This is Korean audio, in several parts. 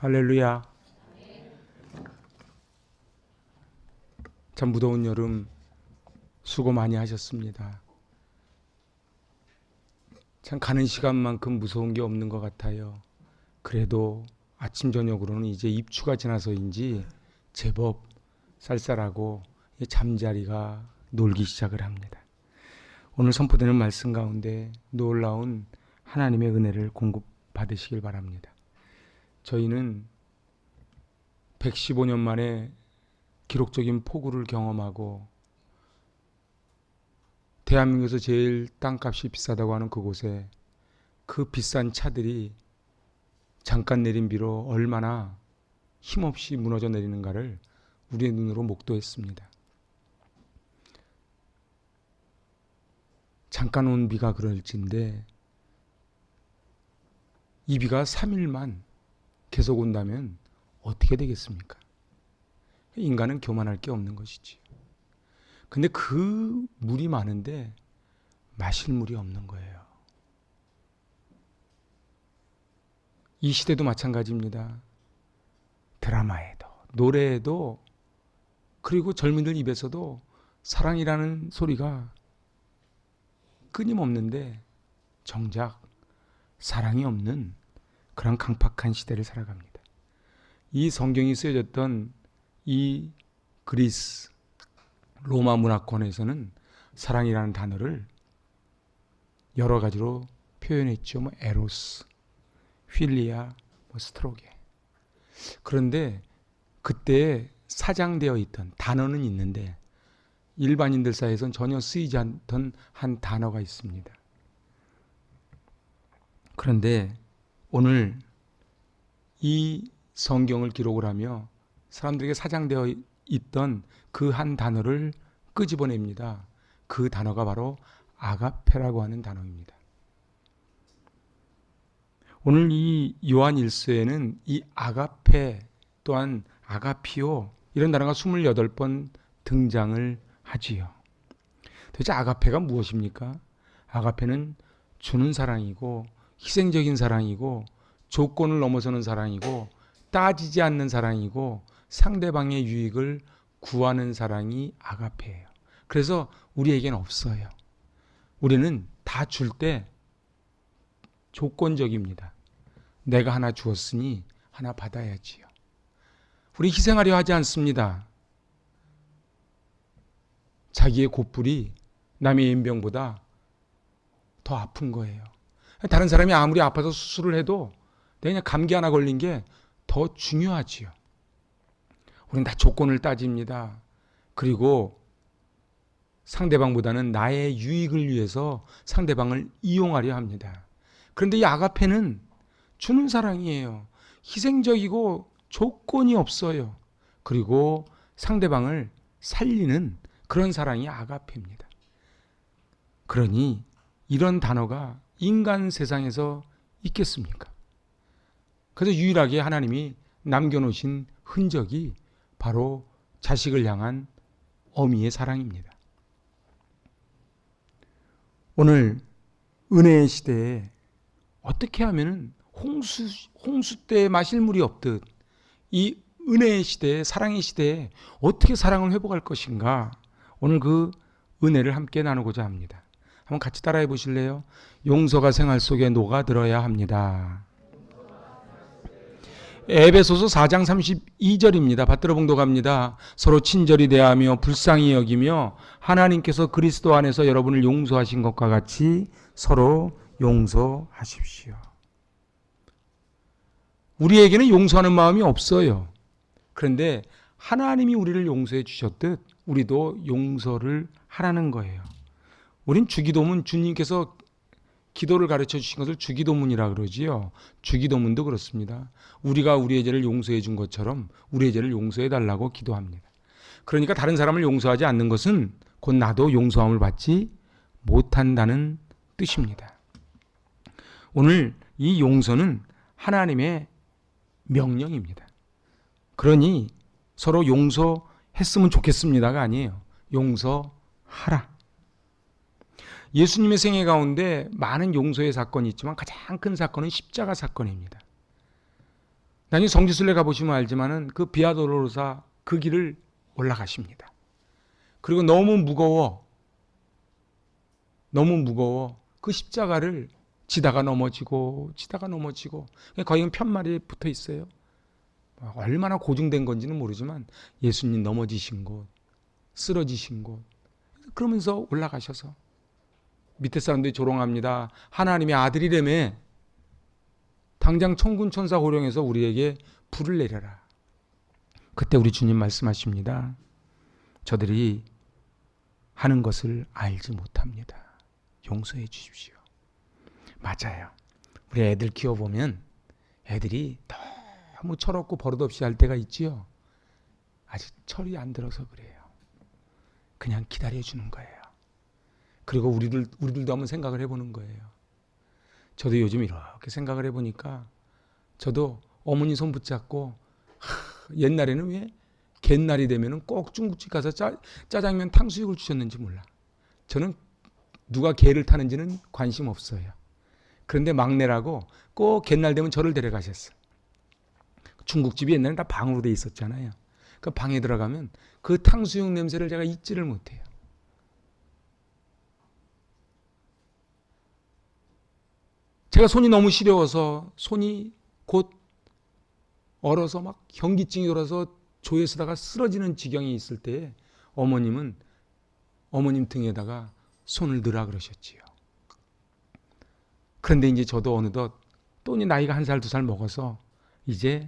할렐루야. 참 무더운 여름 수고 많이 하셨습니다. 참 가는 시간만큼 무서운 게 없는 것 같아요. 그래도 아침 저녁으로는 이제 입추가 지나서인지 제법 쌀쌀하고 잠자리가 놀기 시작을 합니다. 오늘 선포되는 말씀 가운데 놀라운 하나님의 은혜를 공급받으시길 바랍니다. 저희는 115년 만에 기록적인 폭우를 경험하고 대한민국에서 제일 땅값이 비싸다고 하는 그곳에 그 비싼 차들이 잠깐 내린 비로 얼마나 힘없이 무너져 내리는가를 우리의 눈으로 목도했습니다. 잠깐 온 비가 그럴진데 이 비가 3일만 계속 온다면 어떻게 되겠습니까? 인간은 교만할 게 없는 것이지. 근데 그 물이 많은데 마실 물이 없는 거예요. 이 시대도 마찬가지입니다. 드라마에도 노래에도 그리고 젊은이들 입에서도 사랑이라는 소리가 끊임없는데 정작 사랑이 없는 그런 강팍한 시대를 살아갑니다. 이 성경이 쓰여졌던 이 그리스 로마 문화권에서는 사랑이라는 단어를 여러 가지로 표현했죠. 에로스, 필리아, 스트로게. 그런데 그때 사장되어 있던 단어는 있는데 일반인들 사이에서는 전혀 쓰이지 않던 한 단어가 있습니다. 그런데 오늘 이 성경을 기록을 하며 사람들에게 사장되어 있던 그 한 단어를 끄집어냅니다. 그 단어가 바로 아가페라고 하는 단어입니다. 오늘 이 요한 1서에는 이 아가페 또한 아가피오 이런 단어가 28번 등장을 하지요. 도대체 아가페가 무엇입니까? 아가페는 주는 사랑이고 희생적인 사랑이고 조건을 넘어서는 사랑이고 따지지 않는 사랑이고 상대방의 유익을 구하는 사랑이 아가페예요. 그래서 우리에겐 없어요. 우리는 다 줄 때 조건적입니다. 내가 하나 주었으니 하나 받아야지요. 우리 희생하려 하지 않습니다. 자기의 곧불이 남의 인병보다 더 아픈 거예요. 다른 사람이 아무리 아파서 수술을 해도 그냥 감기 하나 걸린 게 더 중요하지요. 우리는 다 조건을 따집니다. 그리고 상대방보다는 나의 유익을 위해서 상대방을 이용하려 합니다. 그런데 이 아가페는 주는 사랑이에요. 희생적이고 조건이 없어요. 그리고 상대방을 살리는 그런 사랑이 아가페입니다. 그러니 이런 단어가 인간 세상에서 있겠습니까? 그래서 유일하게 하나님이 남겨놓으신 흔적이 바로 자식을 향한 어미의 사랑입니다. 오늘 은혜의 시대에 어떻게 하면 홍수 때에 마실 물이 없듯 이 은혜의 시대에 사랑의 시대에 어떻게 사랑을 회복할 것인가 오늘 그 은혜를 함께 나누고자 합니다. 한번 같이 따라해 보실래요? 용서가 생활 속에 녹아들어야 합니다. 에베소서 4장 32절입니다. 받들어 봉독합니다. 서로 친절히 대하며 불쌍히 여기며 하나님께서 그리스도 안에서 여러분을 용서하신 것과 같이 서로 용서하십시오. 우리에게는 용서하는 마음이 없어요. 그런데 하나님이 우리를 용서해 주셨듯 우리도 용서를 하라는 거예요. 우린 주기도문, 주님께서 기도를 가르쳐 주신 것을 주기도문이라 그러지요. 주기도문도 그렇습니다. 우리가 우리의 죄를 용서해 준 것처럼 우리의 죄를 용서해 달라고 기도합니다. 그러니까 다른 사람을 용서하지 않는 것은 곧 나도 용서함을 받지 못한다는 뜻입니다. 오늘 이 용서는 하나님의 명령입니다. 그러니 서로 용서했으면 좋겠습니다가 아니에요. 용서하라. 예수님의 생애 가운데 많은 용서의 사건이 있지만 가장 큰 사건은 십자가 사건입니다. 나중에 성지순례 가보시면 알지만은 그 비아도로사 그 길을 올라가십니다. 그리고 너무 무거워 그 십자가를 지다가 넘어지고 거기 편말이 붙어 있어요. 얼마나 고증된 건지는 모르지만 예수님 넘어지신 곳, 쓰러지신 곳, 그러면서 올라가셔서 밑에 사람들이 조롱합니다. 하나님의 아들이라며 당장 천군 천사 호령해서 우리에게 불을 내려라. 그때 우리 주님 말씀하십니다. 저들이 하는 것을 알지 못합니다. 용서해 주십시오. 맞아요. 우리 애들 키워보면 애들이 너무 철없고 버릇없이 할 때가 있지요. 아직 철이 안 들어서 그래요. 그냥 기다려주는 거예요. 그리고 우리들도 한번 생각을 해보는 거예요. 저도 요즘 이렇게 생각을 해보니까 저도 어머니 손 붙잡고 옛날에는 왜 갯날이 되면 꼭 중국집 가서 짜장면 탕수육을 주셨는지 몰라. 저는 누가 개를 타는지는 관심 없어요. 그런데 막내라고 꼭 갯날 되면 저를 데려가셨어. 중국집이 옛날에 다 방으로 돼 있었잖아요. 그 방에 들어가면 그 탕수육 냄새를 제가 잊지를 못해요. 제가 손이 너무 시려워서 손이 곧 얼어서 막 현기증이 돌아서 조에 서다가 쓰러지는 지경이 있을 때에 어머님 등에다가 손을 넣으라 그러셨지요. 그런데 이제 저도 어느덧 또 나이가 1살, 2살 먹어서 이제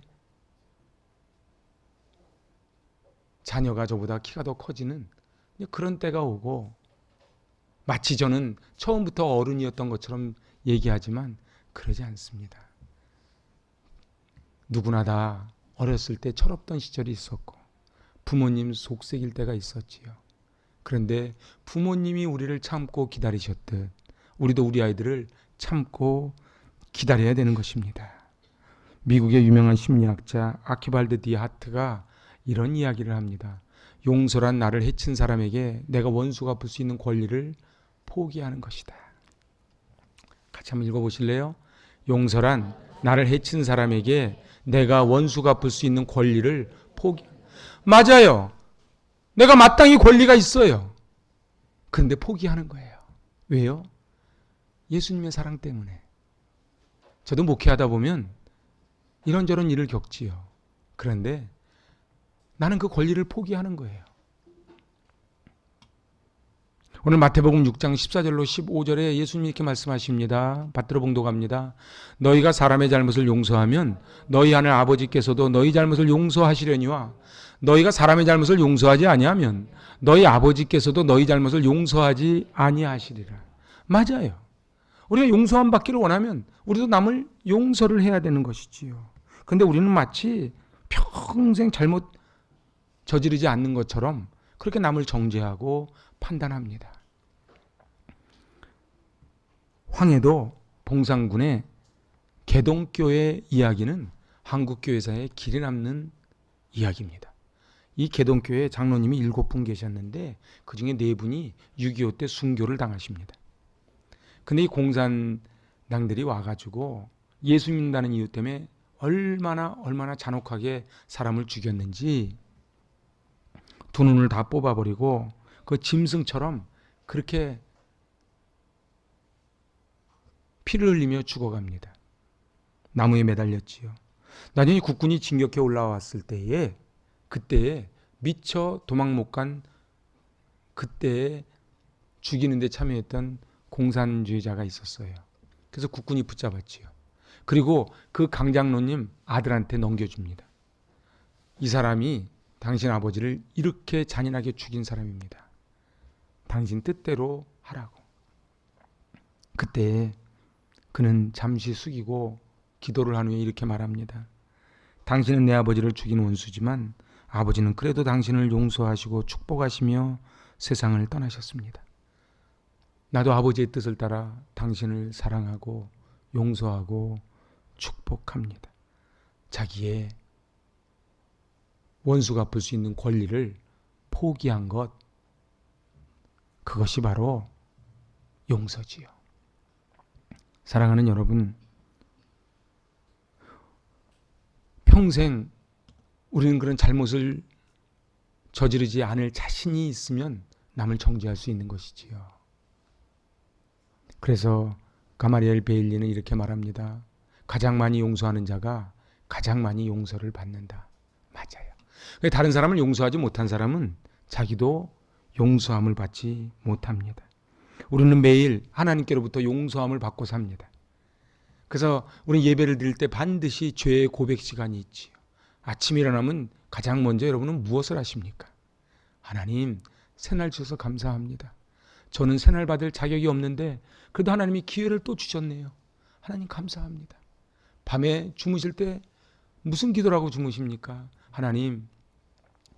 자녀가 저보다 키가 더 커지는 그런 때가 오고, 마치 저는 처음부터 어른이었던 것처럼 얘기하지만 그러지 않습니다. 누구나 다 어렸을 때 철없던 시절이 있었고 부모님 속색일 때가 있었지요. 그런데 부모님이 우리를 참고 기다리셨듯 우리도 우리 아이들을 참고 기다려야 되는 것입니다. 미국의 유명한 심리학자 아키발드 디하트가 이런 이야기를 합니다. 용서란 나를 해친 사람에게 내가 원수 갚을 수 있는 권리를 포기하는 것이다. 같이 한번 읽어보실래요? 용서란 나를 해친 사람에게 내가 원수 갚을 수 있는 권리를 맞아요. 내가 마땅히 권리가 있어요. 그런데 포기하는 거예요. 왜요? 예수님의 사랑 때문에. 저도 목회하다 보면 이런저런 일을 겪지요. 그런데 나는 그 권리를 포기하는 거예요. 오늘 마태복음 6장 14절로 15절에 예수님이 이렇게 말씀하십니다. 받들어 봉독합니다. 너희가 사람의 잘못을 용서하면 너희 하늘 아버지께서도 너희 잘못을 용서하시려니와 너희가 사람의 잘못을 용서하지 아니하면 너희 아버지께서도 너희 잘못을 용서하지 아니하시리라. 맞아요. 우리가 용서함 받기를 원하면 우리도 남을 용서를 해야 되는 것이지요. 그런데 우리는 마치 평생 잘못 저지르지 않는 것처럼 그렇게 남을 정죄하고 판단합니다. 황해도 봉산군의 개동교회 이야기는 한국교회사에 길이 남는 이야기입니다. 이 개동교회 장로님이 7분 계셨는데 그중에 4분이 6.25 때 순교를 당하십니다. 근데 이 공산당들이 와가지고 예수 믿는다는 이유 때문에 얼마나 잔혹하게 사람을 죽였는지 두 눈을 다 뽑아버리고 그 짐승처럼 그렇게 피를 흘리며 죽어갑니다. 나무에 매달렸지요. 나중에 국군이 진격해 올라왔을 때에 그때에 미처 도망 못 간 그때에 죽이는 데 참여했던 공산주의자가 있었어요. 그래서 국군이 붙잡았지요. 그리고 그 강장로님 아들한테 넘겨줍니다. 이 사람이 당신 아버지를 이렇게 잔인하게 죽인 사람입니다. 당신 뜻대로 하라고. 그때 그는 잠시 숙이고 기도를 한 후에 이렇게 말합니다. 당신은 내 아버지를 죽인 원수지만 아버지는 그래도 당신을 용서하시고 축복하시며 세상을 떠나셨습니다. 나도 아버지의 뜻을 따라 당신을 사랑하고 용서하고 축복합니다. 자기의 원수 갚을 수 있는 권리를 포기한 것, 그것이 바로 용서지요. 사랑하는 여러분, 평생 우리는 그런 잘못을 저지르지 않을 자신이 있으면 남을 정죄할 수 있는 것이지요. 그래서 가마리엘 베일리는 이렇게 말합니다. 가장 많이 용서하는 자가 가장 많이 용서를 받는다. 맞아요. 다른 사람을 용서하지 못한 사람은 자기도 용서함을 받지 못합니다. 우리는 매일 하나님께로부터 용서함을 받고 삽니다. 그래서 우리 예배를 드릴 때 반드시 죄의 고백 시간이 있지요. 아침에 일어나면 가장 먼저 여러분은 무엇을 하십니까? 하나님, 새날 주셔서 감사합니다. 저는 새날 받을 자격이 없는데 그래도 하나님이 기회를 또 주셨네요. 하나님 감사합니다. 밤에 주무실 때 무슨 기도를 하고 주무십니까? 하나님,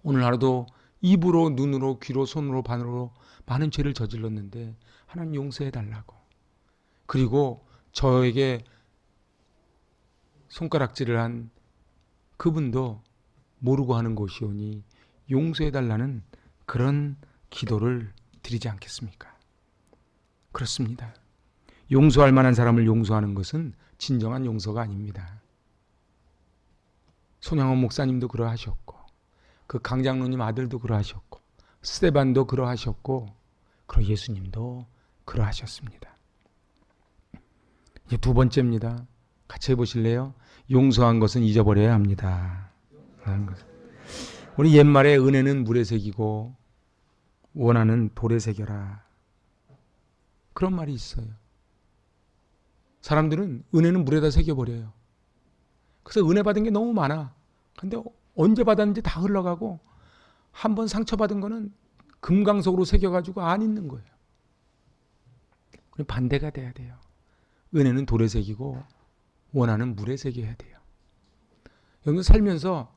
오늘 하루도 입으로, 눈으로, 귀로, 손으로, 발으로 많은 죄를 저질렀는데 하나님 용서해 달라고. 그리고 저에게 손가락질을 한 그분도 모르고 하는 것이오니 용서해 달라는 그런 기도를 드리지 않겠습니까? 그렇습니다. 용서할 만한 사람을 용서하는 것은 진정한 용서가 아닙니다. 손양원 목사님도 그러하셨고, 그 강장로님 아들도 그러하셨고, 스테반도 그러하셨고, 그리고 예수님도 그러하셨습니다. 이제 두 번째입니다. 같이 해보실래요? 용서한 것은 잊어버려야 합니다. 우리 옛말에 은혜는 물에 새기고 원한은 돌에 새겨라. 그런 말이 있어요. 사람들은 은혜는 물에다 새겨버려요. 그래서 은혜 받은 게 너무 많아. 근데 언제 받았는지 다 흘러가고 한번 상처받은 거는 금강석으로 새겨가지고 안 있는 거예요. 반대가 돼야 돼요. 은혜는 돌에 새기고 원한은 물에 새겨야 돼요. 여러분 살면서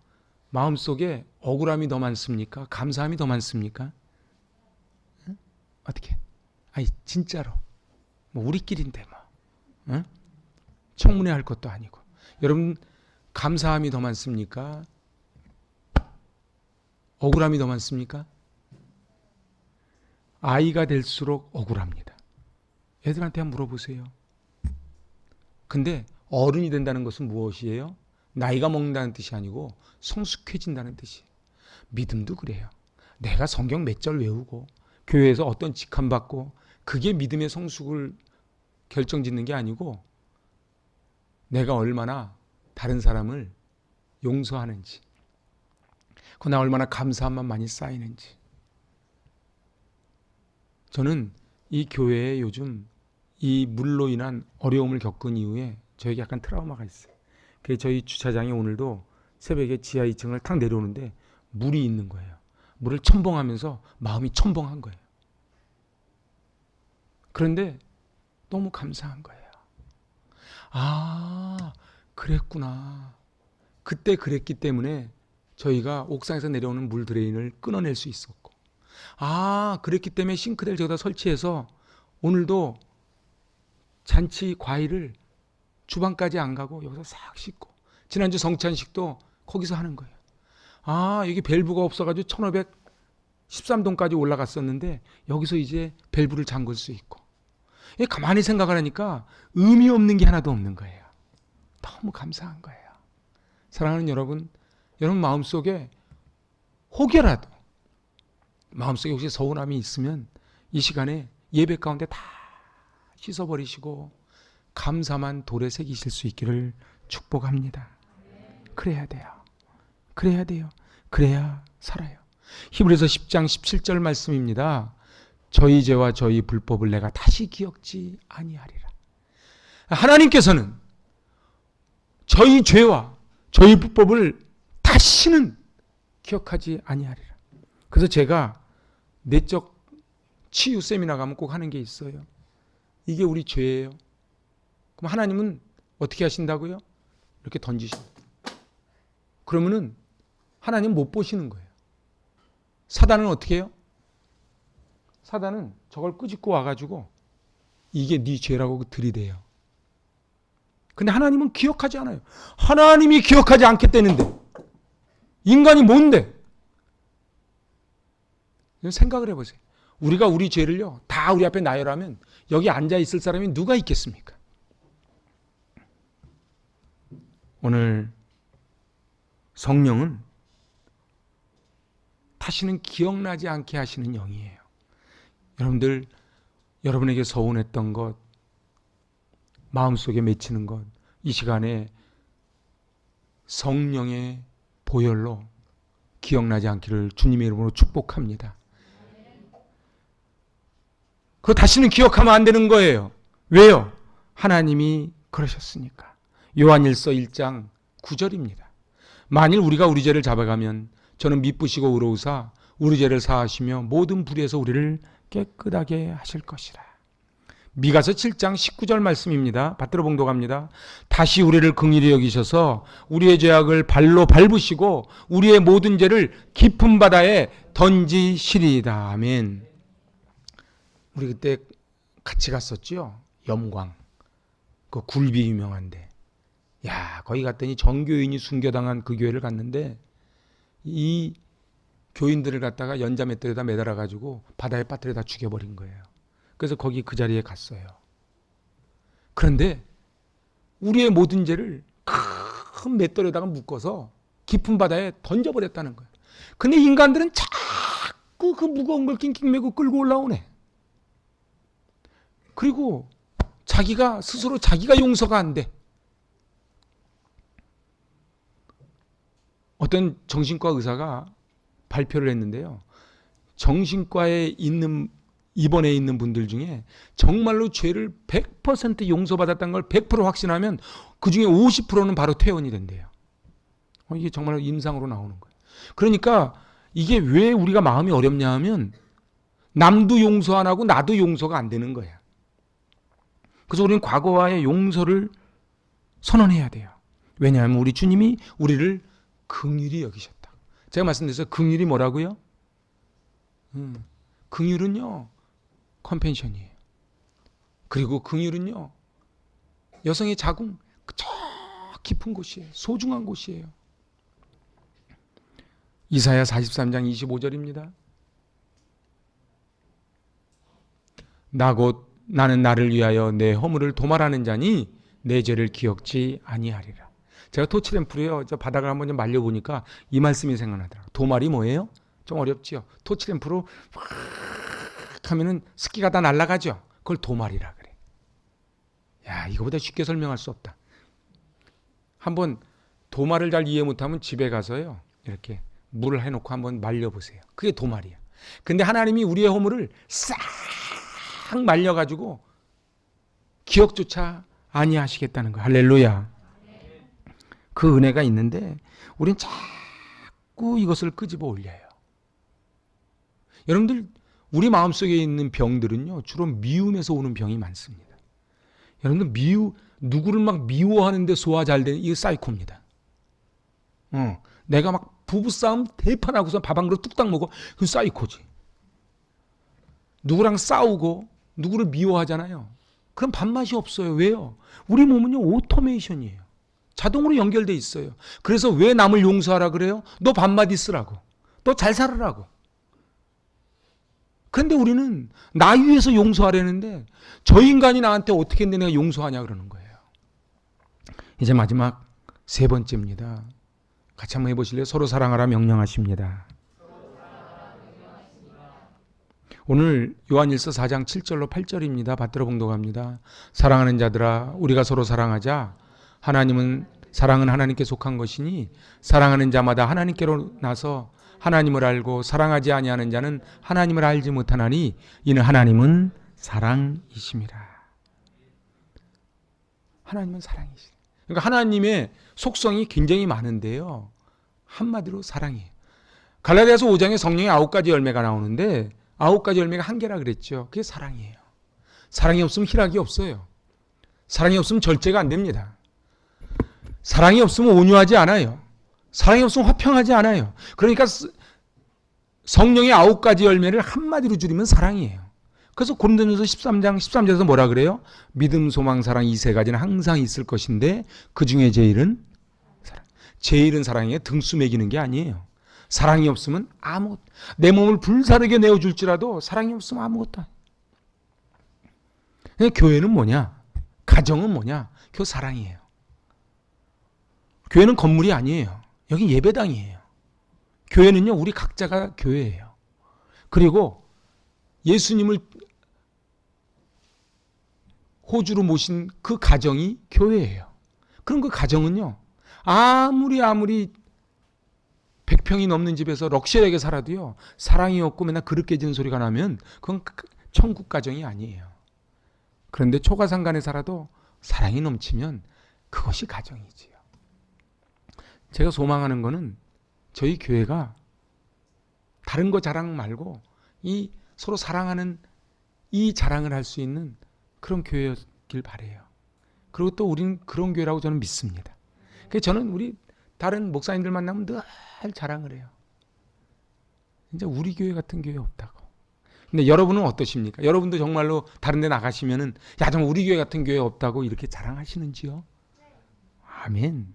마음속에 억울함이 더 많습니까? 감사함이 더 많습니까? 응? 어떻게? 아니 진짜로 뭐 우리끼리인데 뭐 응? 청문회 할 것도 아니고. 여러분 감사함이 더 많습니까? 억울함이 더 많습니까? 아이가 될수록 억울합니다. 애들한테 한번 물어보세요. 근데 어른이 된다는 것은 무엇이에요? 나이가 먹는다는 뜻이 아니고 성숙해진다는 뜻이에요. 믿음도 그래요. 내가 성경 몇 절 외우고 교회에서 어떤 직함 받고 그게 믿음의 성숙을 결정짓는 게 아니고 내가 얼마나 다른 사람을 용서하는지, 그나 얼마나 감사함만 많이 쌓이는지. 저는 이 교회에 요즘 이 물로 인한 어려움을 겪은 이후에 저에게 약간 트라우마가 있어요. 그래서 저희 주차장에 오늘도 새벽에 지하 2층을 탁 내려오는데 물이 있는 거예요. 물을 첨벙하면서 마음이 첨벙한 거예요. 그런데 너무 감사한 거예요. 아, 그랬구나. 그때 그랬기 때문에 저희가 옥상에서 내려오는 물 드레인을 끊어낼 수 있었고, 아, 그랬기 때문에 싱크대를 저기다 설치해서 오늘도 잔치 과일을 주방까지 안 가고 여기서 싹 씻고, 지난주 성찬식도 거기서 하는 거예요. 아, 여기 밸브가 없어가지고 1513동까지 올라갔었는데 여기서 이제 밸브를 잠글 수 있고. 가만히 생각을 하니까 의미 없는 게 하나도 없는 거예요. 너무 감사한 거예요. 사랑하는 여러분, 여러분 마음속에 혹여라도 마음속에 혹시 서운함이 있으면 이 시간에 예배 가운데 다 씻어버리시고 감사만 돌에 새기실 수 있기를 축복합니다. 그래야 돼요. 그래야 돼요. 그래야 살아요. 히브리서 10장 17절 말씀입니다. 저희 죄와 저희 불법을 내가 다시 기억지 아니하리라. 하나님께서는 저희 죄와 저희 불법을 다시는 기억하지 아니하리라. 그래서 제가 내적 치유 세미나 가면 꼭 하는 게 있어요. 이게 우리 죄예요. 그럼 하나님은 어떻게 하신다고요? 이렇게 던지십니다. 그러면은 하나님 못 보시는 거예요. 사단은 어떻게 해요? 사단은 저걸 끄집고 와가지고 이게 네 죄라고 들이대요. 근데 하나님은 기억하지 않아요. 하나님이 기억하지 않겠다는데 인간이 뭔데? 생각을 해보세요. 우리가 우리 죄를요 다 우리 앞에 나열하면 여기 앉아 있을 사람이 누가 있겠습니까? 오늘 성령은 다시는 기억나지 않게 하시는 영이에요. 여러분들, 여러분에게 서운했던 것, 마음속에 맺히는 것, 이 시간에 성령의 보혈로 기억나지 않기를 주님의 이름으로 축복합니다. 그거 다시는 기억하면 안 되는 거예요. 왜요? 하나님이 그러셨으니까. 요한일서 1장 9절입니다. 만일 우리가 우리 죄를 잡아가면 저는 미쁘시고 의로우사 우리 죄를 사하시며 모든 불의에서 우리를 깨끗하게 하실 것이라. 미가서 7장 19절 말씀입니다. 받들어 봉독합니다. 다시 우리를 긍휼히 여기셔서 우리의 죄악을 발로 밟으시고 우리의 모든 죄를 깊은 바다에 던지시리이다. 아멘. 우리 그때 같이 갔었죠. 염광. 그 굴비 유명한데. 야, 거기 갔더니 전교인이 순교당한 그 교회를 갔는데 이 교인들을 갖다가 연자맷돌에다 매달아 가지고 바다에 빠뜨려다 죽여버린 거예요. 그래서 거기 그 자리에 갔어요. 그런데 우리의 모든 죄를 큰 맷돌에다가 묶어서 깊은 바다에 던져버렸다는 거예요. 근데 인간들은 자꾸 그 무거운 걸 낑낑 메고 끌고 올라오네. 그리고 자기가 스스로 자기가 용서가 안 돼. 어떤 정신과 의사가 발표를 했는데요. 정신과에 있는 입원해 있는 분들 중에 정말로 죄를 100% 용서받았다는 걸 100% 확신하면 그 중에 50%는 바로 퇴원이 된대요. 이게 정말 임상으로 나오는 거예요. 그러니까 이게 왜 우리가 마음이 어렵냐 하면 남도 용서 안 하고 나도 용서가 안 되는 거야. 그래서 우리는 과거와의 용서를 선언해야 돼요. 왜냐하면 우리 주님이 우리를 긍휼히 여기셨다. 제가 말씀드렸어요. 긍휼이 뭐라고요? 긍휼은요, 컴펜션이에요. 그리고 긍휼은요, 여성의 자궁 저 깊은 곳이에요. 소중한 곳이에요. 이사야 43장 25절입니다. 나 곧 나는 나를 위하여 내 허물을 도말하는 자니 내 죄를 기억지 아니하리라. 제가 토치램프로요, 저 바닥을 한번 좀 말려보니까 이 말씀이 생각나더라고요. 도말이 뭐예요? 좀 어렵지요. 토치램프로 확 하면은 습기가 다 날아가죠. 그걸 도말이라 그래. 야, 이거보다 쉽게 설명할 수 없다. 한번 도말을 잘 이해 못하면 집에 가서요, 이렇게 물을 해놓고 한번 말려보세요. 그게 도말이야. 근데 하나님이 우리의 허물을 싹 말려가지고 기억조차 아니하시겠다는 거야. 할렐루야. 그 은혜가 있는데 우린 자꾸 이것을 끄집어 올려요. 여러분들, 우리 마음속에 있는 병들은요, 주로 미움에서 오는 병이 많습니다. 여러분들, 누구를 막 미워하는데 소화 잘 되는, 이게 사이코입니다. 내가 막 부부싸움 대판하고서 밥 한 그릇 뚝딱 먹어. 그건 사이코지. 누구랑 싸우고 누구를 미워하잖아요. 그럼 밥맛이 없어요. 왜요? 우리 몸은요, 오토메이션이에요. 자동으로 연결돼 있어요. 그래서 왜 남을 용서하라 그래요? 너 밥맛 있으라고. 너 잘 살으라고. 그런데 우리는 나 위해서 용서하려는데 저 인간이 나한테 어떻게 했는데 내가 용서하냐 그러는 거예요. 이제 마지막 세 번째입니다. 같이 한번 해보실래요? 서로 사랑하라 명령하십니다. 오늘 요한일서 4장 7절로 8절입니다. 받들어 봉독합니다. 사랑하는 자들아, 우리가 서로 사랑하자. 사랑은 하나님께 속한 것이니 사랑하는 자마다 하나님께로 나서 하나님을 알고 사랑하지 아니하는 자는 하나님을 알지 못하나니 이는 하나님은 사랑이심이라. 하나님은 사랑이시라. 그러니까 하나님의 속성이 굉장히 많은데요, 한마디로 사랑이에요. 갈라디아서 5장에 성령의 9가지 열매가 나오는데 9가지 열매가 한 개라 그랬죠. 그게 사랑이에요. 사랑이 없으면 희락이 없어요. 사랑이 없으면 절제가 안 됩니다. 사랑이 없으면 온유하지 않아요. 사랑이 없으면 화평하지 않아요. 그러니까 성령의 9가지 열매를 한마디로 줄이면 사랑이에요. 그래서 고린도전서 13장 13절에서 뭐라 그래요? 믿음, 소망, 사랑 이 세 가지는 항상 있을 것인데 그 중에 제일은 사랑. 제일은 사랑이에요. 등수 매기는 게 아니에요. 사랑이 없으면 내 몸을 불사르게 내어줄지라도 사랑이 없으면 아무것도 아니에요. 교회는 뭐냐? 가정은 뭐냐? 그 사랑이에요. 교회는 건물이 아니에요. 여기 예배당이에요. 교회는요, 우리 각자가 교회예요. 그리고 예수님을 호주로 모신 그 가정이 교회예요. 그럼 그 가정은요, 아무리 100평이 넘는 집에서 럭셔리하게 살아도요, 사랑이 없고 맨날 그릇 깨지는 소리가 나면 그건 천국 가정이 아니에요. 그런데 초가상간에 살아도 사랑이 넘치면 그것이 가정이지요. 제가 소망하는 거는 저희 교회가 다른 거 자랑 말고 이 서로 사랑하는 이 자랑을 할 수 있는 그런 교회였길 바라요. 그리고 또 우리는 그런 교회라고 저는 믿습니다. 그래서 저는 우리 다른 목사님들 만나면 늘 자랑을 해요. 진짜 우리 교회 같은 교회 없다고. 근데 여러분은 어떠십니까? 여러분도 정말로 다른 데 나가시면은 야, 정말 우리 교회 같은 교회 없다고 이렇게 자랑하시는지요? 아멘.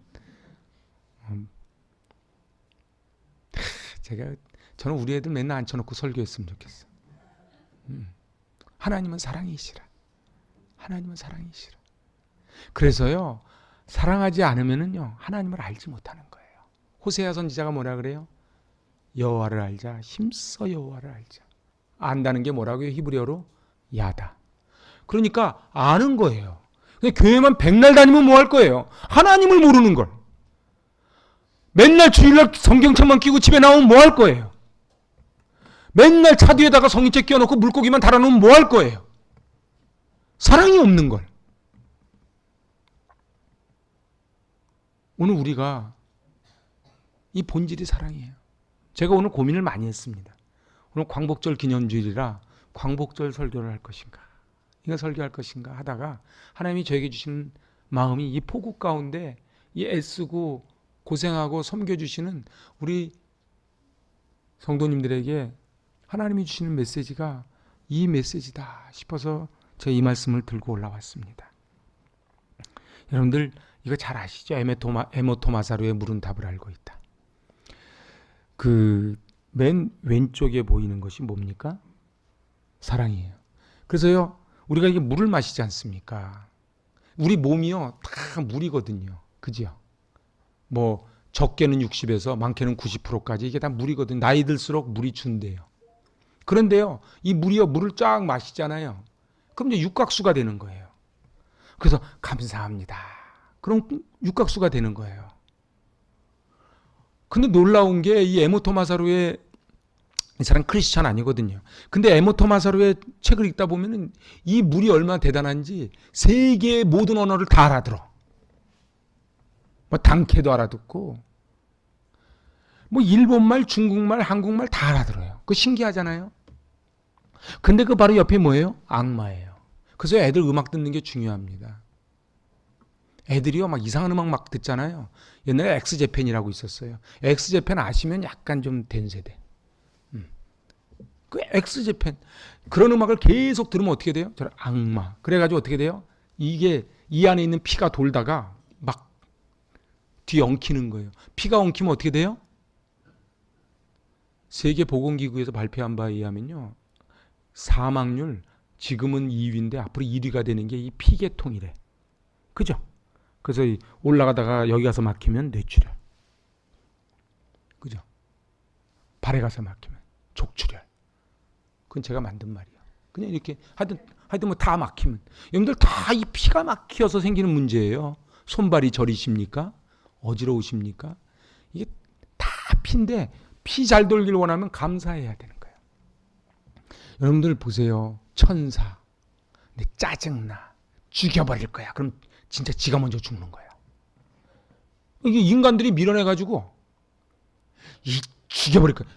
저는 우리 애들 맨날 앉혀놓고 설교했으면 좋겠어. 하나님은 사랑이시라. 하나님은 사랑이시라. 그래서요, 사랑하지 않으면은요, 하나님을 알지 못하는 거예요. 호세아 선지자가 뭐라 그래요? 여호와를 알자. 힘써 여호와를 알자. 안다는 게 뭐라고요? 히브리어로 야다. 그러니까 아는 거예요. 근데 교회만 백날 다니면 뭐 할 거예요? 하나님을 모르는 걸. 맨날 주일날 성경책만 끼고 집에 나오면 뭐 할 거예요? 맨날 차 뒤에다가 성인책 끼워놓고 물고기만 달아놓으면 뭐 할 거예요? 사랑이 없는 걸. 오늘 우리가 이 본질이 사랑이에요. 제가 오늘 고민을 많이 했습니다. 오늘 광복절 기념주일이라 광복절 설교를 할 것인가, 이거 설교할 것인가 하다가 하나님이 저에게 주신 마음이 이 폭우 가운데 이 애쓰고 고생하고 섬겨주시는 우리 성도님들에게 하나님이 주시는 메시지가 이 메시지다 싶어서 제가 이 말씀을 들고 올라왔습니다. 여러분들 이거 잘 아시죠? 에모토마사루의 물은 답을 알고 있다. 그 맨 왼쪽에 보이는 것이 뭡니까? 사랑이에요. 그래서요, 우리가 이게 물을 마시지 않습니까? 우리 몸이요, 다 물이거든요. 그죠? 뭐 적게는 60에서 많게는 90%까지 이게 다 물이거든요. 나이 들수록 물이 준대요. 그런데요, 이 물이요, 물을 쫙 마시잖아요. 그럼 이제 육각수가 되는 거예요. 그래서 감사합니다. 그럼 육각수가 되는 거예요. 근데 놀라운 게 이 에모토마사루의, 이 사람 크리스찬 아니거든요. 근데 에모토마사루의 책을 읽다 보면은 이 물이 얼마나 대단한지 세계의 모든 언어를 다 알아들어. 뭐 당캐도 알아듣고, 뭐 일본말, 중국말, 한국말 다 알아들어요. 그거 신기하잖아요. 근데 그 바로 옆에 뭐예요? 악마예요. 그래서 애들 음악 듣는 게 중요합니다. 애들이요, 막 이상한 음악 막 듣잖아요. 옛날에 엑스제팬이라고 있었어요. 엑스제팬 아시면 약간 좀 된 세대. 그 엑스제팬 그런 음악을 계속 들으면 어떻게 돼요? 저는 악마. 그래가지고 어떻게 돼요? 이게 이 안에 있는 피가 돌다가 막 뒤에 엉키는 거예요. 피가 엉키면 어떻게 돼요? 세계보건기구에서 발표한 바에 의하면요, 사망률 지금은 2위인데 앞으로 1위가 되는 게 이 피계통이래. 그죠? 그래서 올라가다가 여기 가서 막히면 뇌출혈. 그죠? 발에 가서 막히면 족출혈. 그건 제가 만든 말이에요. 그냥 이렇게 하여튼 뭐 다 막히면. 여러분들 다 이 피가 막혀서 생기는 문제예요. 손발이 저리십니까? 어지러우십니까? 이게 다 피인데 피 잘 돌길 원하면 감사해야 되는 거예요. 여러분들 보세요. 천사. 근데 짜증나. 죽여버릴 거야. 그럼 진짜 지가 먼저 죽는 거야. 이게 인간들이 밀어내가지고 죽여버릴 거야.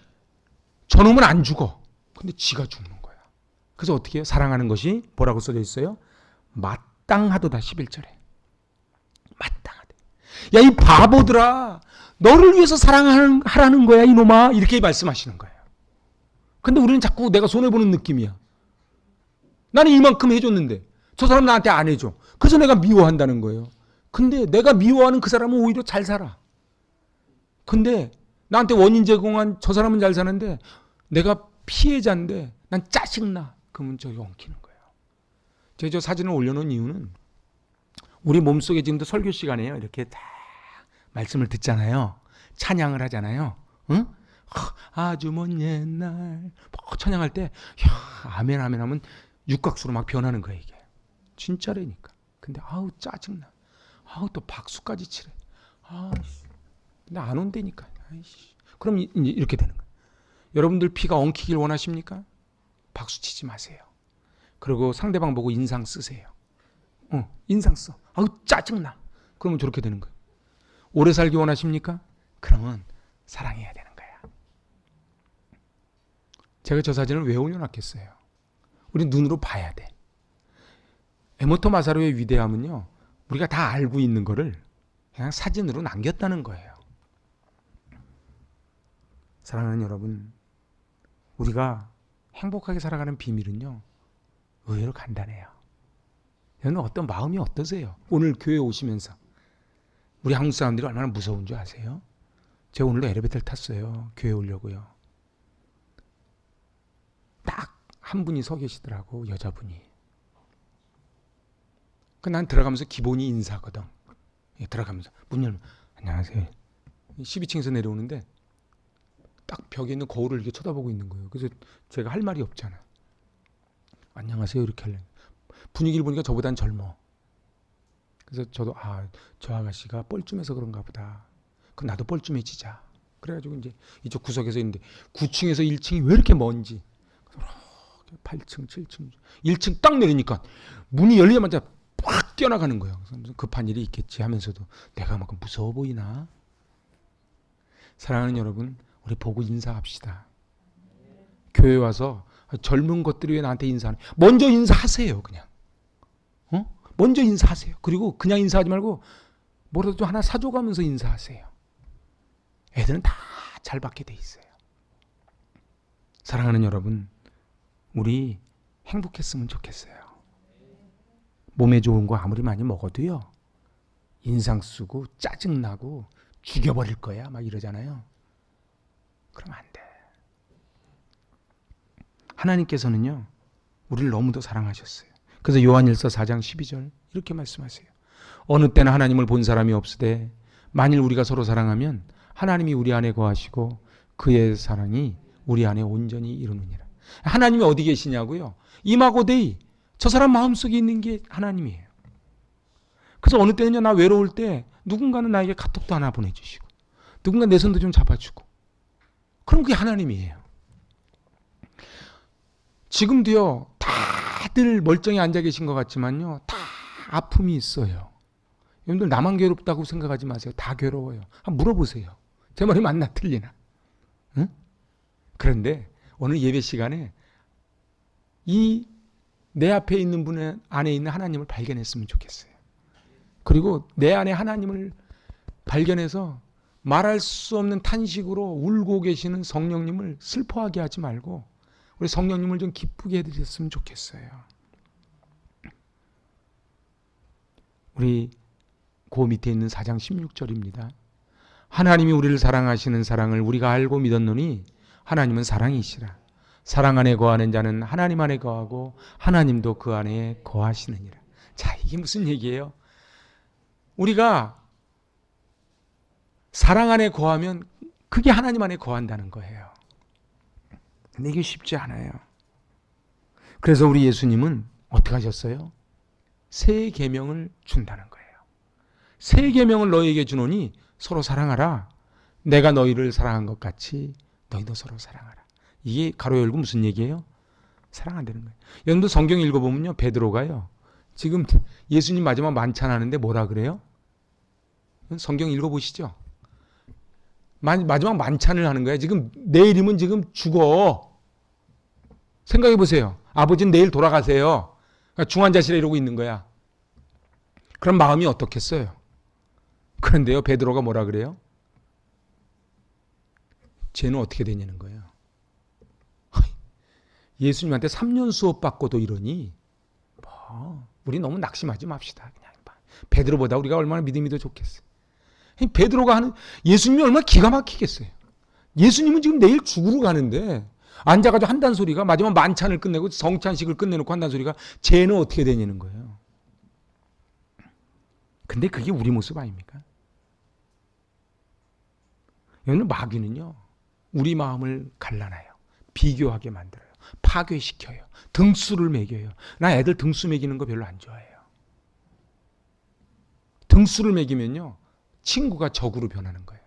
저놈은 안 죽어. 근데 지가 죽는 거야. 그래서 어떻게 해요? 사랑하는 것이 뭐라고 써져 있어요? 마땅하도다. 11절에. 마땅하다. 야, 이 바보들아. 너를 위해서 사랑하라는 거야, 이놈아. 이렇게 말씀하시는 거예요. 근데 우리는 자꾸 내가 손해보는 느낌이야. 나는 이만큼 해줬는데 저 사람 나한테 안 해줘. 그래서 내가 미워한다는 거예요. 근데 내가 미워하는 그 사람은 오히려 잘 살아. 근데 나한테 원인 제공한 저 사람은 잘 사는데 내가 피해자인데 난 짜증나. 그러면 저기 엉키는 거예요. 제가 저 사진을 올려놓은 이유는 우리 몸속에 지금도 설교 시간에요, 이렇게 다 말씀을 듣잖아요. 찬양을 하잖아요. 응? 아주 먼 옛날 찬양할 때 아멘 아멘 하면 육각수로 막 변하는 거예요. 이게 진짜라니까. 근데 아우 짜증나. 아우 또 박수까지 치래. 근데 안 온다니까. 그럼 이렇게 되는 거예요. 여러분들 피가 엉키길 원하십니까? 박수 치지 마세요. 그리고 상대방 보고 인상 쓰세요. 인상 써. 아우 짜증나. 그러면 저렇게 되는 거예요. 오래 살기 원하십니까? 그러면 사랑해야 되는 거야. 제가 저 사진을 왜 올려놨겠어요? 우리 눈으로 봐야 돼. 에모토 마사루의 위대함은요, 우리가 다 알고 있는 거를 그냥 사진으로 남겼다는 거예요. 사랑하는 여러분, 우리가 행복하게 살아가는 비밀은요, 의외로 간단해요. 여러분 어떤 마음이 어떠세요? 오늘 교회 오시면서 우리 한국 사람들이 얼마나 무서운 줄 아세요? 제가 오늘도 엘리베이터를 탔어요. 교회 오려고요. 딱 한 분이 서 계시더라고, 여자분이. 난 들어가면서 기본이 인사거든. 들어가면서 문 열면 안녕하세요. 12층에서 내려오는데 딱 벽에 있는 거울을 이렇게 쳐다보고 있는 거예요. 그래서 제가 할 말이 없잖아. 안녕하세요 이렇게 하려고. 분위기를 보니까 저보단 젊어. 그래서 저도 저 아가씨가 뻘쭘해서 그런가 보다. 그럼 나도 뻘쭘해지자. 그래가지고 이제 이쪽 구석에서 있는데 9층에서 1층이 왜 이렇게 먼지. 8층, 7층, 1층 딱 내리니까 문이 열리자마자 팍 뛰어나가는 거예요. 그래서 무슨 급한 일이 있겠지 하면서도 내가 막 무서워 보이나? 사랑하는 여러분, 우리 보고 인사합시다. 교회 와서 젊은 것들이 왜 나한테 인사하냐? 먼저 인사하세요, 그냥. 먼저 인사하세요. 그리고 그냥 인사하지 말고 뭐라도 좀 하나 사줘가면서 인사하세요. 애들은 다 잘 받게 돼 있어요. 사랑하는 여러분, 우리 행복했으면 좋겠어요. 몸에 좋은 거 아무리 많이 먹어도요, 인상 쓰고 짜증나고 죽여버릴 거야 막 이러잖아요. 그러면 안 돼. 하나님께서는요, 우리를 너무도 사랑하셨어요. 그래서 요한일서 4장 12절 이렇게 말씀하세요. 어느 때나 하나님을 본 사람이 없으되 만일 우리가 서로 사랑하면 하나님이 우리 안에 거하시고 그의 사랑이 우리 안에 온전히 이루느니라. 하나님이 어디 계시냐고요? 이마고데이, 저 사람 마음속에 있는 게 하나님이에요. 그래서 어느 때는요, 나 외로울 때 누군가는 나에게 카톡도 하나 보내주시고 누군가 내 손도 좀 잡아주고, 그럼 그게 하나님이에요. 지금도요, 다들 멀쩡히 앉아 계신 것 같지만요, 다 아픔이 있어요. 여러분들 나만 괴롭다고 생각하지 마세요. 다 괴로워요. 한번 물어보세요. 제 말이 맞나 틀리나? 응? 그런데 오늘 예배 시간에 이 내 앞에 있는 분 안에 있는 하나님을 발견했으면 좋겠어요. 그리고 내 안에 하나님을 발견해서 말할 수 없는 탄식으로 울고 계시는 성령님을 슬퍼하게 하지 말고 우리 성령님을 좀 기쁘게 해드렸으면 좋겠어요. 우리 그 밑에 있는 4장 16절입니다. 하나님이 우리를 사랑하시는 사랑을 우리가 알고 믿었노니 하나님은 사랑이시라. 사랑 안에 거하는 자는 하나님 안에 거하고 하나님도 그 안에 거하시느니라. 자, 이게 무슨 얘기예요? 우리가 사랑 안에 거하면 그게 하나님 안에 거한다는 거예요. 근데 이게 쉽지 않아요. 그래서 우리 예수님은 어떻게 하셨어요? 새 계명을 준다는 거예요. 새 계명을 너희에게 주노니 서로 사랑하라. 내가 너희를 사랑한 것 같이 너희도 서로 사랑하라. 이게 가로 열고 무슨 얘기예요? 사랑한다는 거예요. 여러분들 성경 읽어보면요, 베드로가요, 지금 예수님 마지막 만찬하는데 뭐라 그래요? 성경 읽어보시죠. 마지막 만찬을 하는 거예요. 지금 내일이면 지금 죽어. 생각해 보세요. 아버지는 내일 돌아가세요. 그러니까 중환자실에 이러고 있는 거야. 그럼 마음이 어떻겠어요? 그런데요, 베드로가 뭐라 그래요? 쟤는 어떻게 되냐는 거예요. 예수님한테 3년 수업 받고도 이러니 우리 너무 낙심하지 맙시다. 그냥 베드로보다 우리가 얼마나 믿음이 더 좋겠어요. 베드로가 하는, 예수님이 얼마나 기가 막히겠어요. 예수님은 지금 내일 죽으러 가는데 앉아가지고 한단 소리가, 마지막 만찬을 끝내고 성찬식을 끝내놓고 한단 소리가 쟤는 어떻게 되냐는 거예요. 근데 그게 우리 모습 아닙니까? 여러분, 마귀는요, 우리 마음을 갈라놔요. 비교하게 만들어요. 파괴시켜요. 등수를 매겨요. 나 애들 등수 매기는 거 별로 안 좋아해요. 등수를 매기면요, 친구가 적으로 변하는 거예요.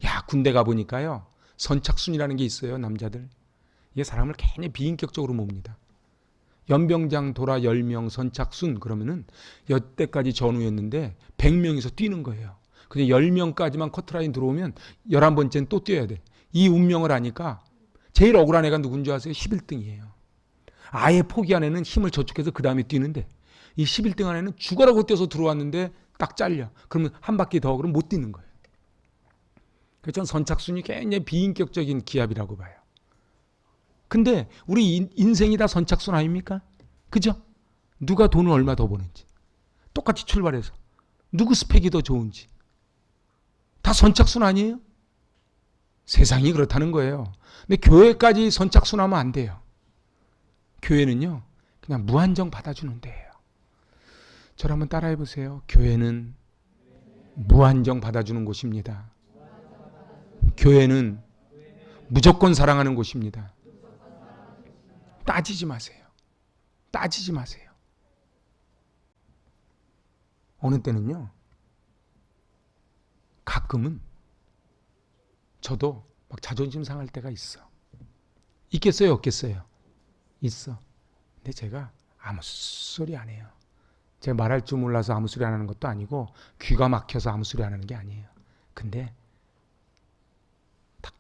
야, 군대 가보니까요, 선착순이라는 게 있어요, 남자들. 이게 사람을 괜히 비인격적으로 몹니다. 연병장 돌아 10명 선착순 그러면은 여태까지 전우였는데 100명이서 뛰는 거예요. 근데 10명까지만 커트라인 들어오면 11번째는 또 뛰어야 돼. 이 운명을 아니까 제일 억울한 애가 누군지 아세요? 11등이에요. 아예 포기한 애는 힘을 저축해서 그 다음에 뛰는데 이 11등 안에는 죽어라고 뛰어서 들어왔는데 딱 잘려. 그러면 한 바퀴 더 그러면 못 뛰는 거예요. 그래서 전 선착순이 굉장히 비인격적인 기합이라고 봐요. 근데 우리 인생이 다 선착순 아닙니까? 그죠? 누가 돈을 얼마 더 버는지, 똑같이 출발해서 누구 스펙이 더 좋은지 다 선착순 아니에요? 세상이 그렇다는 거예요. 근데 교회까지 선착순하면 안 돼요. 교회는요, 그냥 무한정 받아주는 데예요. 저를 한번 따라해 보세요. 교회는 무한정 받아주는 곳입니다. 교회는 무조건 사랑하는 곳입니다. 따지지 마세요. 따지지 마세요. 어느 때는요, 가끔은 저도 막 자존심 상할 때가 있어. 있겠어요, 없겠어요? 있어. 근데 제가 아무 소리 안 해요. 제가 말할 줄 몰라서 아무 소리 안 하는 것도 아니고 귀가 막혀서 아무 소리 안 하는 게 아니에요. 근데 딱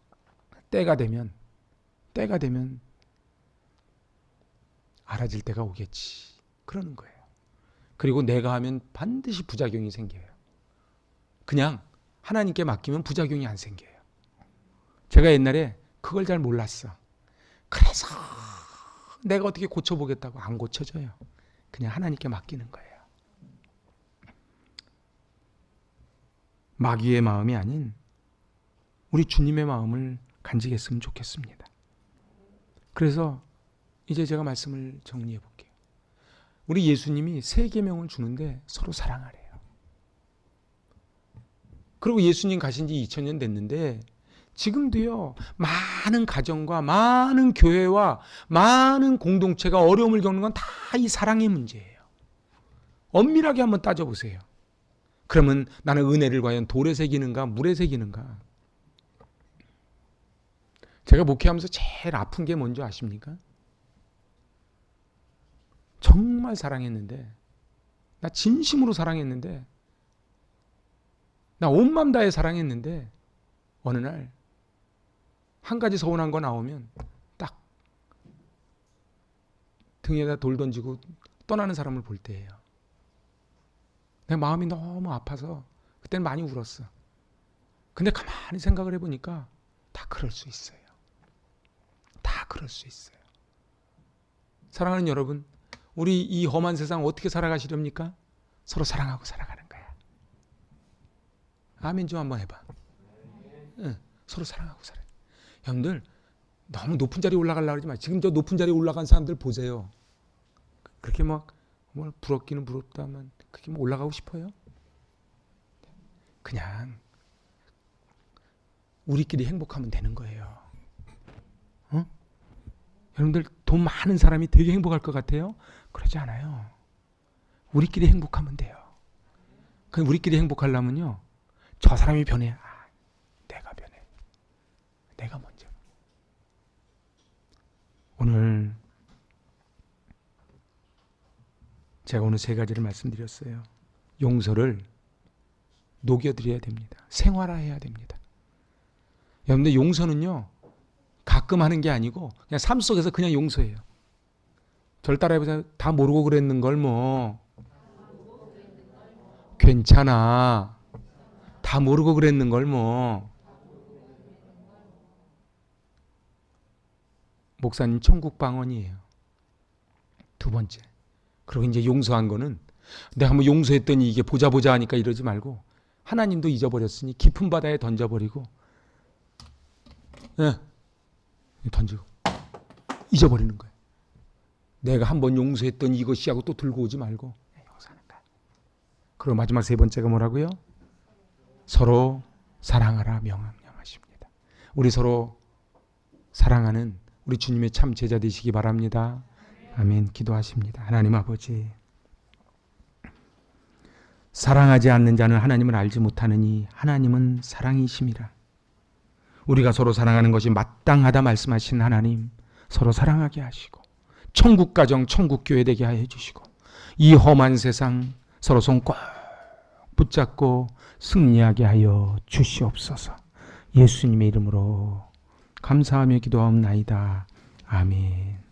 때가 되면 알아질 때가 오겠지. 그러는 거예요. 그리고 내가 하면 반드시 부작용이 생겨요. 그냥 하나님께 맡기면 부작용이 안 생겨요. 제가 옛날에 그걸 잘 몰랐어. 그래서 내가 어떻게 고쳐보겠다고 안 고쳐져요. 그냥 하나님께 맡기는 거예요. 마귀의 마음이 아닌 우리 주님의 마음을 간직했으면 좋겠습니다. 그래서 이제 제가 말씀을 정리해 볼게요. 우리 예수님이 세 계명을 주는데 서로 사랑하래요. 그리고 예수님 가신 지 2000년 됐는데 지금도요, 많은 가정과 많은 교회와 많은 공동체가 어려움을 겪는 건 다 이 사랑의 문제예요. 엄밀하게 한번 따져보세요. 그러면 나는 은혜를 과연 돌에 새기는가 물에 새기는가? 제가 목회하면서 제일 아픈 게 뭔지 아십니까? 정말 사랑했는데, 나 진심으로 사랑했는데, 나 온 맘 다해 사랑했는데 어느 날 한 가지 서운한 거 나오면 딱 등에다 돌 던지고 떠나는 사람을 볼 때예요. 내 마음이 너무 아파서 그때는 많이 울었어. 근데 가만히 생각을 해보니까 다 그럴 수 있어요. 다 그럴 수 있어요. 사랑하는 여러분, 우리 이 험한 세상 어떻게 살아가시렵니까? 서로 사랑하고 살아가는 거야. 아멘 좀 한번 해봐. 응, 서로 사랑하고 살아요. 여러분들 너무 높은 자리에 올라가려고 그러지 마. 지금 저 높은 자리에 올라간 사람들 보세요. 그렇게 막 뭘 부럽기는 부럽다만 그렇게 뭐 올라가고 싶어요? 그냥 우리끼리 행복하면 되는 거예요. 어? 여러분들 돈 많은 사람이 되게 행복할 것 같아요? 그러지 않아요. 우리끼리 행복하면 돼요. 그럼 우리끼리 행복하려면요, 저 사람이 변해. 내가 변해. 내가 먼저. 오늘 제가 오늘 세 가지를 말씀드렸어요. 용서를 녹여드려야 됩니다. 생활화해야 됩니다. 여러분들 용서는요, 가끔 하는 게 아니고 그냥 삶 속에서 그냥 용서해요. 저를 따라해보세요. 다 모르고 그랬는 걸 뭐 괜찮아. 다 모르고 그랬는 걸 뭐. 목사님 천국 방언이에요. 두 번째. 그리고 이제 용서한 거는 내가 한번 용서했더니 이게 보자 하니까 이러지 말고 하나님도 잊어버렸으니 깊은 바다에 던져버리고, 던지고 잊어버리는 거예요. 내가 한번 용서했더니 이것이 하고 또 들고 오지 말고 용서하는 거야. 그리고 마지막 세 번째가 뭐라고요? 서로 사랑하라 명령하십니다. 우리 서로 사랑하는 우리 주님의 참 제자 되시기 바랍니다. 아멘. 기도하십니다. 하나님 아버지, 사랑하지 않는 자는 하나님을 알지 못하느니 하나님은 사랑이심이라. 우리가 서로 사랑하는 것이 마땅하다 말씀하신 하나님, 서로 사랑하게 하시고 천국 가정, 천국 교회 되게 하여 주시고 이 험한 세상 서로 손 꼭 붙잡고 승리하게 하여 주시옵소서. 예수님의 이름으로 감사하며 기도하옵나이다. 아멘.